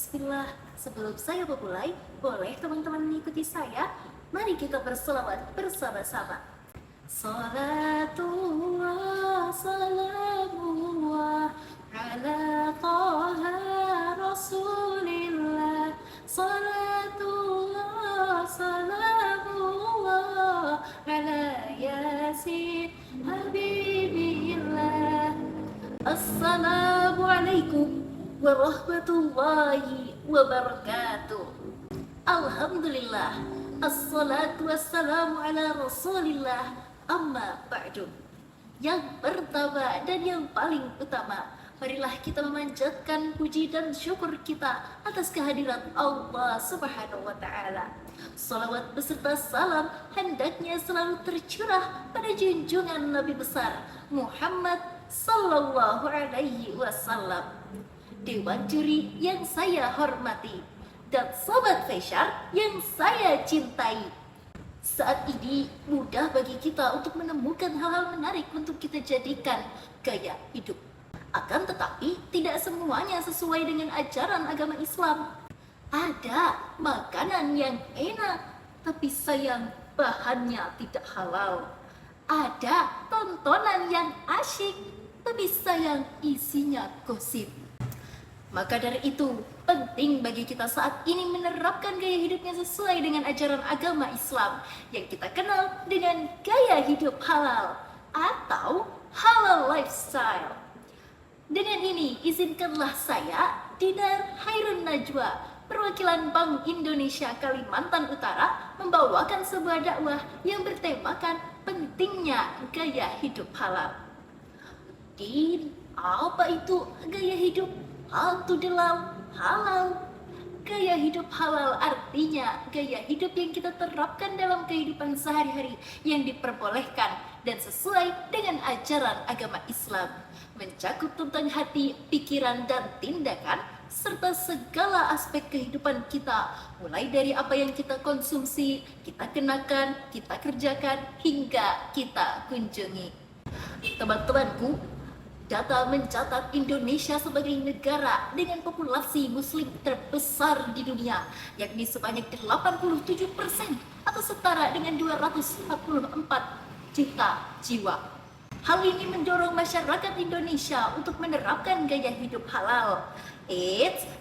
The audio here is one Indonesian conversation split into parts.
Bismillah, sebelum saya memulai, boleh teman-teman mengikuti saya? Mari kita berselawat bersama-sama. Salatullah, salamullah, ala taha rasulillah. Salatullah, salamullah, ala yasin habibillah. Assalamualaikum warahmatullahi wabarakatuh. Alhamdulillah, assalatu wassalamu ala rasulillah, amma ba'du. Yang pertama dan yang paling utama, marilah kita memanjatkan puji dan syukur kita atas kehadiran Allah Subhanahu wa Ta'ala. Salawat beserta salam hendaknya selalu tercurah pada junjungan Nabi besar Muhammad Sallallahu Alaihi Wasallam. Dewan juri yang saya hormati dan sobat Fasyar yang saya cintai. Saat ini mudah bagi kita untuk menemukan hal-hal menarik untuk kita jadikan gaya hidup. Akan tetapi tidak semuanya sesuai dengan ajaran agama Islam. Ada makanan yang enak tapi sayang bahannya tidak halal. Ada tontonan yang asyik tapi sayang isinya gosip. Maka dari itu, penting bagi kita saat ini menerapkan gaya hidupnya sesuai dengan ajaran agama Islam yang kita kenal dengan gaya hidup halal atau halal lifestyle. Dengan ini, izinkanlah saya, Dinar Hairun Najwa, perwakilan Bank Indonesia Kalimantan Utara, membawakan sebuah dakwah yang bertemakan pentingnya gaya hidup halal. Din, apa itu gaya hidup? Haltu dalam halal. Gaya hidup halal artinya gaya hidup yang kita terapkan dalam kehidupan sehari-hari yang diperbolehkan dan sesuai dengan ajaran agama Islam, mencakup tentang hati, pikiran, dan tindakan serta segala aspek kehidupan kita, mulai dari apa yang kita konsumsi, kita kenakan, kita kerjakan, hingga kita kunjungi. Teman-temanku, data mencatat Indonesia sebagai negara dengan populasi muslim terbesar di dunia, yakni sebanyak 87% atau setara dengan 244 juta jiwa. Hal ini mendorong masyarakat Indonesia untuk menerapkan gaya hidup halal.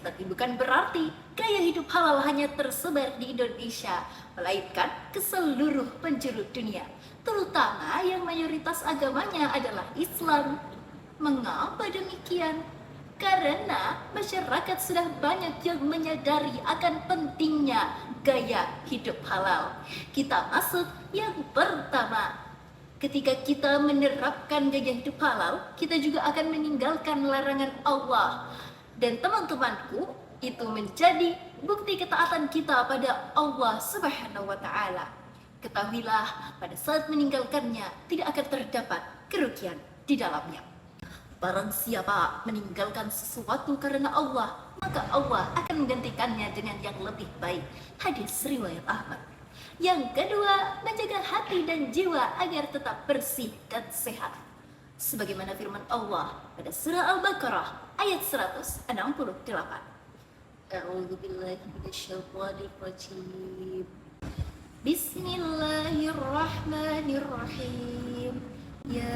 Tapi bukan berarti gaya hidup halal hanya tersebar di Indonesia, melainkan ke seluruh penjuru dunia, terutama yang mayoritas agamanya adalah Islam. Mengapa demikian? Karena masyarakat sudah banyak yang menyadari akan pentingnya gaya hidup halal. Kita masuk yang pertama. Ketika kita menerapkan gaya hidup halal, kita juga akan meninggalkan larangan Allah. Dan teman-temanku, itu menjadi bukti ketaatan kita pada Allah Subhanahu wa Ta'ala. Ketahuilah, pada saat meninggalkannya tidak akan terdapat kerugian di dalamnya. Barang siapa meninggalkan sesuatu karena Allah, maka Allah akan menggantikannya dengan yang lebih baik. Hadis riwayat Ahmad. Yang kedua, menjaga hati dan jiwa agar tetap bersih dan sehat. Sebagaimana firman Allah pada surah Al-Baqarah ayat 168. A'udzu billahi minasyaitonir rajim. Bismillahirrahmanirrahim. Ya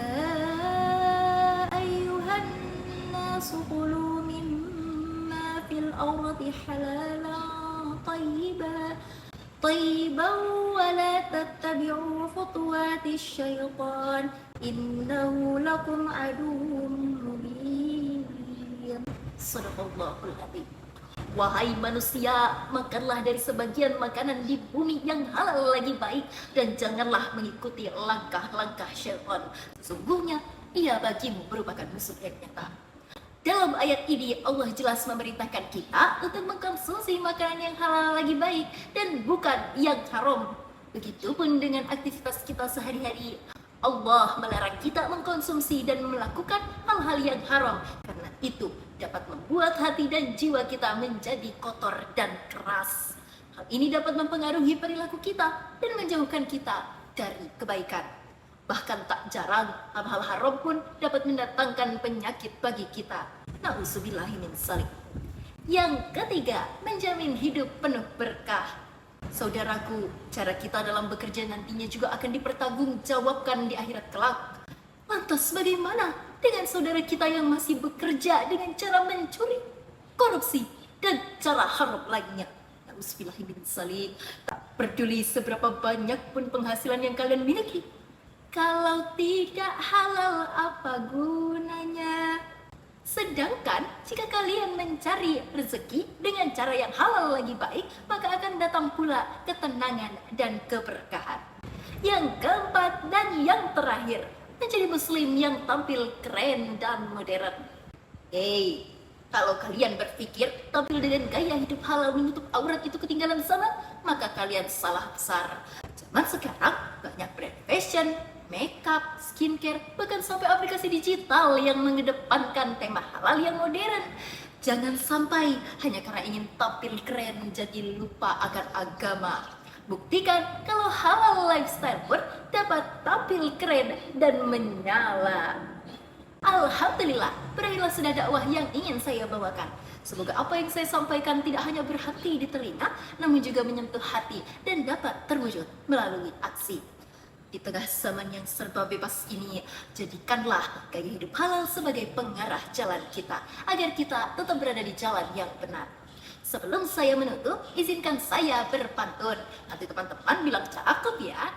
ayyuhan nasu qulu mimma fil ardi halalan tayyiban wa la tattabi'u khutuwatis syaitan innahu lakum aduwwun mubin. Shadaqallahul adzim. Wahai manusia, makanlah dari sebagian makanan di bumi yang halal lagi baik, dan janganlah mengikuti langkah-langkah syaitan. Sesungguhnya ia bagimu merupakan musuh yang nyata. Dalam ayat ini Allah jelas memerintahkan kita untuk mengkonsumsi makanan yang halal lagi baik dan bukan yang haram. Begitupun dengan aktivitas kita sehari-hari. Allah melarang kita mengkonsumsi dan melakukan hal-hal yang haram, karena itu dapat membuat hati dan jiwa kita menjadi kotor dan keras. Hal ini dapat mempengaruhi perilaku kita dan menjauhkan kita dari kebaikan. Bahkan tak jarang hal-hal haram pun dapat mendatangkan penyakit bagi kita. Na'udzubillahi min dzalik. Yang ketiga, menjamin hidup penuh berkah. Saudaraku, cara kita dalam bekerja nantinya juga akan dipertanggungjawabkan di akhirat kelak. Lantas bagaimana dengan saudara kita yang masih bekerja dengan cara mencuri, korupsi, dan cara haram lainnya? Nauzubillahiminzalik. Tak peduli seberapa banyak pun penghasilan yang kalian miliki, kalau tidak halal apa gunanya? Sedangkan jika kalian mencari rezeki dengan cara yang halal lagi baik, maka akan datang pula ketenangan dan keberkahan. Yang keempat dan yang terakhir, menjadi muslim yang tampil keren dan modern. Hey, kalau kalian berpikir tampil dengan gaya hidup halal menutup aurat itu ketinggalan zaman, maka kalian salah besar. Zaman sekarang banyak brand fashion, makeup, skincare, bahkan sampai aplikasi digital yang mengedepankan tema halal yang modern. Jangan sampai hanya karena ingin tampil keren jadi lupa akan agama. Buktikan kalau halal lifestyle pun dapat tampil keren dan menyala. Alhamdulillah, berakhirlah sudah dakwah yang ingin saya bawakan. Semoga apa yang saya sampaikan tidak hanya berhati di telinga, namun juga menyentuh hati dan dapat terwujud melalui aksi. Di tengah zaman yang serba bebas ini, jadikanlah gaya hidup halal sebagai pengarah jalan kita, agar kita tetap berada di jalan yang benar. Sebelum saya menutup, izinkan saya berpantun. Nanti teman-teman bilang cakep ya.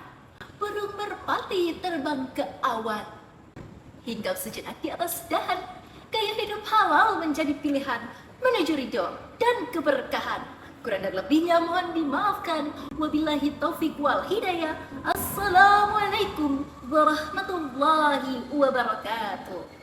Burung merpati terbang ke awan, hinggap sejenak di atas dahan. Gaya hidup halal menjadi pilihan menuju ridho dan keberkahan. Kurang dan lebihnya mohon dimaafkan. Wabillahi taufiq wal hidayah. Assalamualaikum warahmatullahi wabarakatuh.